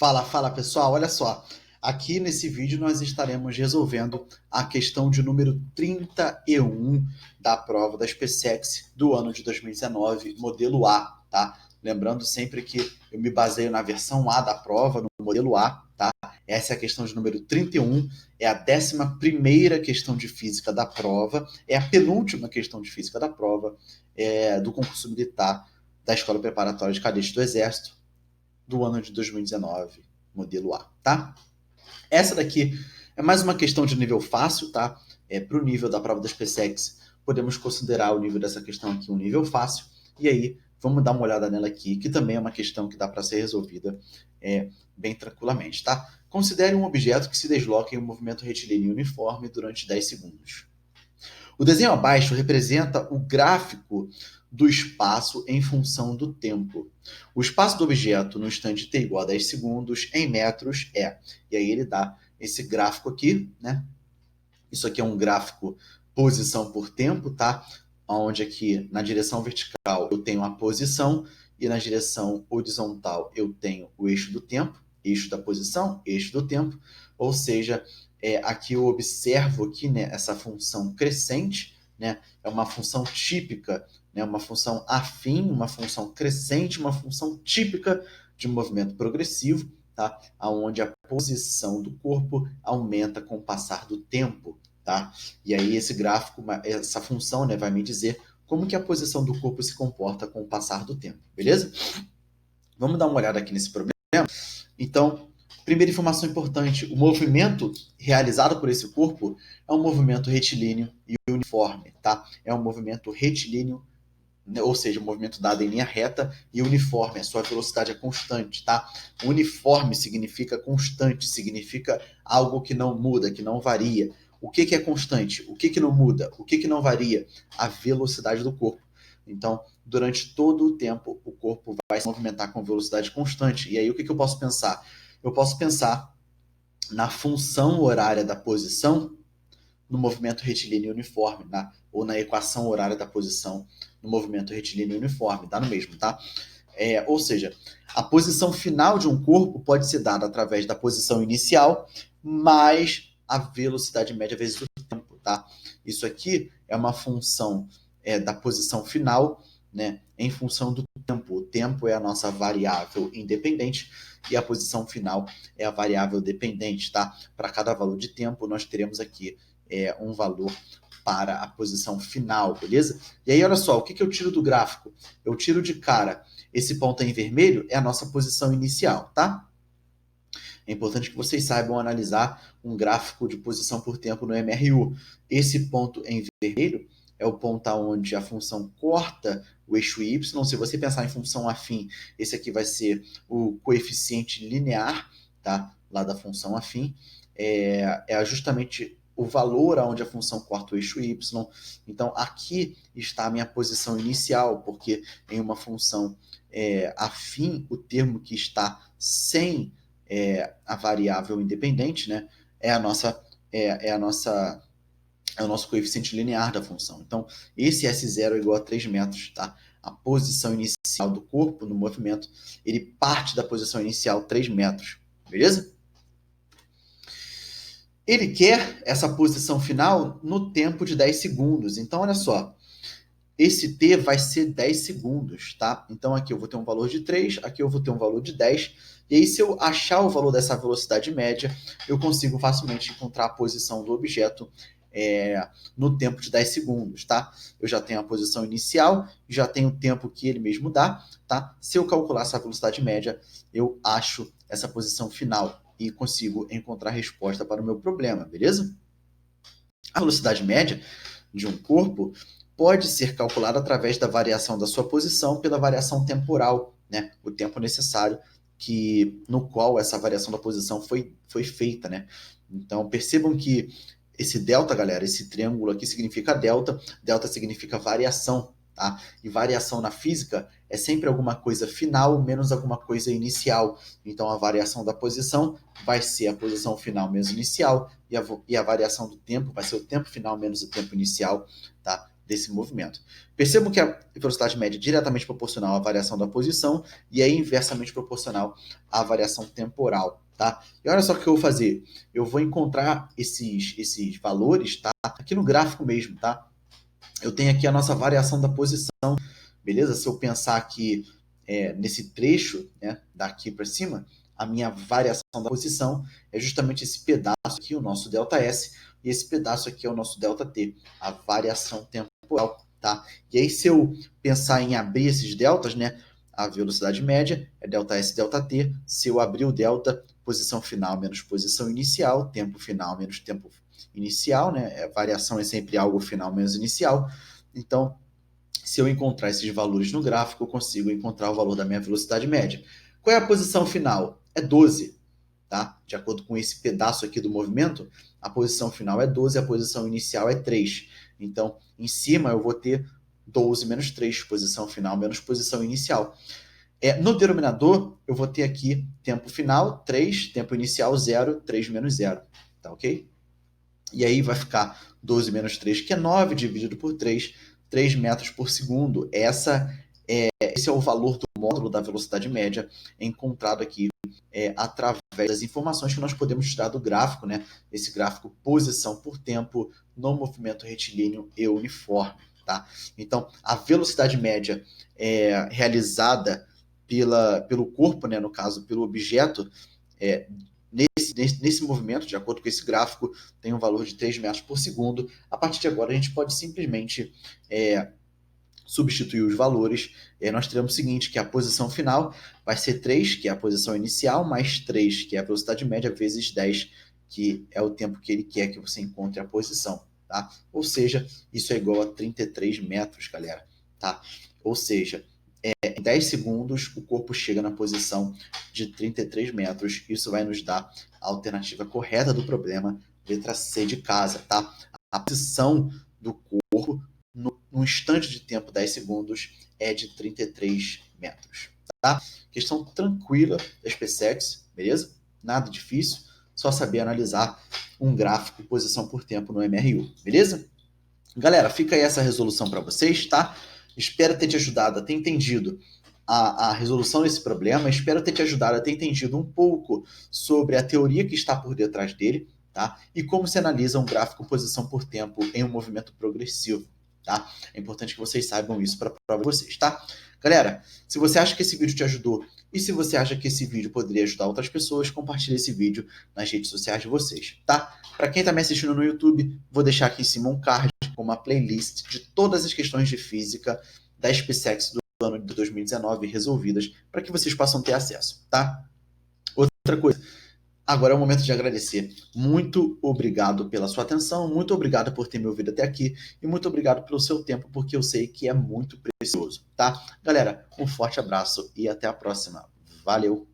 Fala pessoal, olha só. Aqui nesse vídeo nós estaremos resolvendo a questão de número 31 da prova da SpaceX do ano de 2019, modelo A, tá? Lembrando sempre que eu me baseio na versão A da prova, no modelo A, tá? Essa é a questão de número 31, é a 11ª questão de física da prova, é a penúltima questão de física da prova do concurso militar da Escola Preparatória de Cadetes do Exército, do ano de 2019, modelo A, tá? Essa daqui é mais uma questão de nível fácil, tá? Para o nível da prova da SpaceX, podemos considerar o nível dessa questão aqui um nível fácil. E aí, vamos dar uma olhada nela aqui, que também é uma questão que dá para ser resolvida bem tranquilamente, tá? Considere um objeto que se desloca em um movimento retilíneo uniforme durante 10 segundos. O desenho abaixo representa o gráfico do espaço em função do tempo. O espaço do objeto no instante t igual a 10 segundos em metros é. E aí ele dá esse gráfico aqui, né? Isso aqui é um gráfico posição por tempo, tá? Onde aqui na direção vertical eu tenho a posição e na direção horizontal eu tenho o eixo do tempo, eixo da posição, eixo do tempo. Ou seja, aqui eu observo aqui, né, essa função crescente, né? É uma função típica, né, uma função afim, uma função crescente, uma função típica de um movimento progressivo, tá? Onde a posição do corpo aumenta com o passar do tempo, tá? E aí esse gráfico, essa função, né, vai me dizer como que a posição do corpo se comporta com o passar do tempo, beleza? Vamos dar uma olhada aqui nesse problema. Então, primeira informação importante, o movimento realizado por esse corpo é um movimento retilíneo e uniforme, tá? É um movimento retilíneo, ou seja, um movimento dado em linha reta, e uniforme, a sua velocidade é constante, tá? Uniforme significa constante, significa algo que não muda, que não varia. O que é constante? O que não muda? O que não varia? A velocidade do corpo. Então, durante todo o tempo, o corpo vai se movimentar com velocidade constante. E aí, o que eu posso pensar? Eu posso pensar na função horária da posição no movimento retilíneo uniforme, tá? Ou na equação horária da posição no movimento retilíneo uniforme, dá no mesmo, tá? Ou seja, a posição final de um corpo pode ser dada através da posição inicial mais a velocidade média vezes o tempo, tá? Isso aqui é uma função da posição final, né, em função do tempo. O tempo é a nossa variável independente e a posição final é a variável dependente, tá? Para cada valor de tempo, nós teremos aqui um valor para a posição final, beleza? E aí, olha só, o que eu tiro do gráfico? Eu tiro de cara, esse ponto em vermelho é a nossa posição inicial, tá? É importante que vocês saibam analisar um gráfico de posição por tempo no MRU. Esse ponto em vermelho é o ponto onde a função corta o eixo Y. Se você pensar em função afim, esse aqui vai ser o coeficiente linear, tá? Lá da função afim. É justamente o valor aonde a função corta o eixo Y. Então, aqui está a minha posição inicial, porque em uma função afim, o termo que está sem a variável independente, né, é o nosso coeficiente linear da função. Então, esse S0 é igual a 3 metros, tá? A posição inicial do corpo no movimento, ele parte da posição inicial 3 metros, beleza? Ele quer essa posição final no tempo de 10 segundos. Então, olha só, esse t vai ser 10 segundos, tá? Então, aqui eu vou ter um valor de 3, aqui eu vou ter um valor de 10, e aí se eu achar o valor dessa velocidade média, eu consigo facilmente encontrar a posição do objeto no tempo de 10 segundos, tá? Eu já tenho a posição inicial, já tenho o tempo que ele mesmo dá, tá? Se eu calcular essa velocidade média, eu acho essa posição final e consigo encontrar a resposta para o meu problema, beleza? A velocidade média de um corpo pode ser calculada através da variação da sua posição pela variação temporal, né? O tempo necessário no qual essa variação da posição foi feita, né? Então, percebam que esse delta, galera, esse triângulo aqui significa delta, delta significa variação, tá? E variação na física é sempre alguma coisa final menos alguma coisa inicial. Então, a variação da posição vai ser a posição final menos inicial, e a variação do tempo vai ser o tempo final menos o tempo inicial, tá? desse movimento. Percebam que a velocidade média é diretamente proporcional à variação da posição e é inversamente proporcional à variação temporal, tá? E olha só o que eu vou fazer. Eu vou encontrar esses valores, tá? Aqui no gráfico mesmo, tá? Eu tenho aqui a nossa variação da posição, beleza? Se eu pensar aqui nesse trecho, né, daqui para cima, a minha variação da posição é justamente esse pedaço aqui, o nosso ΔS, e esse pedaço aqui é o nosso ΔT, a variação temporal, tá? E aí, se eu pensar em abrir esses deltas, né, a velocidade média é ΔS, ΔT. Se eu abrir o delta, posição final menos posição inicial, tempo final menos tempo inicial, né? A variação é sempre algo final menos inicial. Então, se eu encontrar esses valores no gráfico, eu consigo encontrar o valor da minha velocidade média. Qual é a posição final? É 12, tá? De acordo com esse pedaço aqui do movimento, a posição final é 12, a posição inicial é 3. Então, em cima eu vou ter 12 menos 3, posição final menos posição inicial. No denominador, eu vou ter aqui tempo final, 3, tempo inicial, 0, 3 menos 0, tá ok? E aí vai ficar 12 menos 3, que é 9, dividido por 3, 3 metros por segundo. Esse é o valor do módulo da velocidade média encontrado aqui através das informações que nós podemos tirar do gráfico, né? Esse gráfico posição por tempo no movimento retilíneo e uniforme, tá? Então, a velocidade média realizada pelo corpo, né? No caso, pelo objeto, nesse movimento, de acordo com esse gráfico, tem um valor de 3 metros por segundo. A partir de agora, a gente pode simplesmente substituir os valores. Nós teremos o seguinte, que a posição final vai ser 3, que é a posição inicial, mais 3, que é a velocidade média, vezes 10, que é o tempo que ele quer que você encontre a posição, tá? Ou seja, isso é igual a 33 metros, galera, tá? Ou seja, em 10 segundos, o corpo chega na posição de 33 metros. Isso vai nos dar a alternativa correta do problema, letra C de casa, tá? A posição do corpo no instante de tempo, 10 segundos, é de 33 metros, tá? Questão tranquila da SpaceX, beleza? Nada difícil, só saber analisar um gráfico posição por tempo no MRU, beleza? Galera, fica aí essa resolução para vocês, tá? Espero ter te ajudado a ter entendido a resolução desse problema. Espero ter te ajudado a ter entendido um pouco sobre a teoria que está por detrás dele, tá? E como se analisa um gráfico posição por tempo em um movimento progressivo, tá? É importante que vocês saibam isso para a prova de vocês, tá? Galera, se você acha que esse vídeo te ajudou e se você acha que esse vídeo poderia ajudar outras pessoas, compartilhe esse vídeo nas redes sociais de vocês, tá? Para quem está me assistindo no YouTube, vou deixar aqui em cima um card com uma playlist de todas as questões de física da SpaceX do ano de 2019 resolvidas, para que vocês possam ter acesso, tá? Outra coisa, agora é o momento de agradecer. Muito obrigado pela sua atenção, muito obrigado por ter me ouvido até aqui e muito obrigado pelo seu tempo, porque eu sei que é muito precioso, tá? Galera, um forte abraço e até a próxima. Valeu!